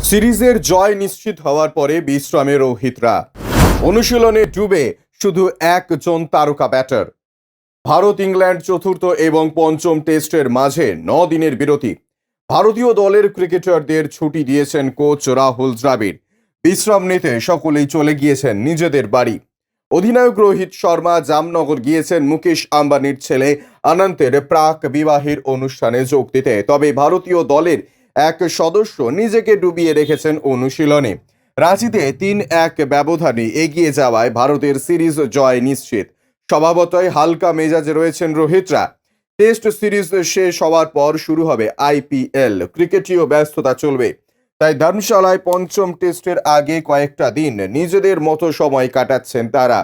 সিরিজের জয় নিশ্চিত হওয়ার পরে বিশ্রামে রোহিতরা। অনুশীলনে ডুবে শুধু একজন তারকা ব্যাটার। ভারত ইংল্যান্ড চতুর্থ এবং পঞ্চম টেস্টের মাঝে 9 দিনের বিরতি। ভারতীয় দলের ক্রিকেটারদের ছুটি দিয়েছেন কোচ রাহুল দ্রাবিড়। বিশ্রাম নিতে সকলেই চলে গিয়েছেন নিজেদের বাড়ি। অধিনায়ক রোহিত শর্মা জামনগর গিয়েছেন মুকেশ আম্বানির ছেলে অনন্তের প্রাক বিবাহের অনুষ্ঠানে যোগ দিতে। তবে ভারতীয় দলের এক সদস্য নিজেকে ডুবিয়ে রেখেছেন অনুশীলনে। রাঁচিতে 3-1 ব্যবধানে এগিয়ে যাওয়ায় ভারতের সিরিজ জয় নিশ্চিত। স্বভাবতই হালকা মেজাজে রয়েছেন রোহিতরা। টেস্ট সিরিজ শেষ হওয়ার পর শুরু হবে আইপিএল, ক্রিকেটীয় ব্যস্ততা চলবে। তাই ধর্মশালায় পঞ্চম টেস্টের আগে কয়েকটা দিন নিজেদের মতো সময় কাটাচ্ছেন তারা।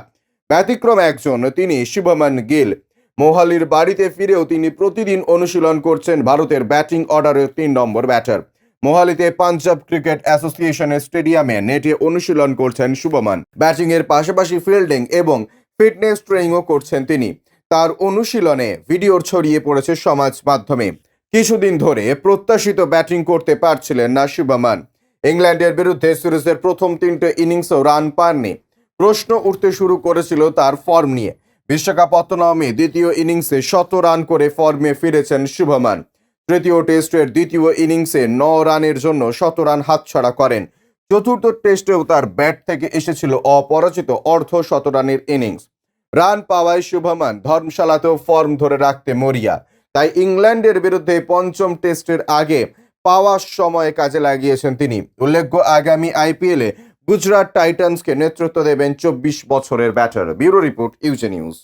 ব্যতিক্রম একজন, তিনি শুভমন গিল। মোহালির বাড়িতে ফিরেও তিনি প্রতিদিন অনুশীলন করছেন ভারতের ব্যাটিং অর্ডারের 3 নম্বর ব্যাটার। মোহালিতে পাঞ্জাব ক্রিকেট অ্যাসোসিয়েশনের স্টেডিয়ামে নেটে অনুশীলন করছেন শুভমন। ব্যাটিংয়ের পাশাপাশি ফিল্ডিং এবং ফিটনেস ট্রেনিংও করছেন তিনি। তার অনুশীলনে ভিডিও ছড়িয়ে পড়েছে সমাজ মাধ্যমে। কিছুদিন ধরে প্রত্যাশিত ব্যাটিং করতে পারছিলেন না শুভমন। ইংল্যান্ডের বিরুদ্ধে সিরিজের প্রথম 3টে ইনিংসেও রান পাননি। প্রশ্ন উঠতে শুরু করেছিল তার ফর্ম নিয়ে। বিশ্বকাপত্তনমে দ্বিতীয় ইনিংসে 100 রান করে ফর্মে ফিরেছেন শুভমন। তৃতীয় টেস্টের দ্বিতীয় ইনিংসে 9 রানের জন্য 100 রান হাতছাড়া করেন। চতুর্থ টেস্টেও তার ব্যাট থেকে এসেছিল অপরাজিত অর্ধ-শতরানের ইনিংস। রান পাওয়ায় শুভমন ধর্মশালাতেও ফর্ম ধরে রাখতে মরিয়া। তাই ইংল্যান্ডের বিরুদ্ধে পঞ্চম টেস্টের আগে পাওয়ার সময় কাজে লাগিয়েছেন তিনি। উল্লেখ্য, আগামী আইপিএলে গুজরাট টাইটান্সকে নেতৃত্ব দেবেন 24 বছরের ব্যাটার। ব্যুরো রিপোর্ট, ইউজে নিউজ।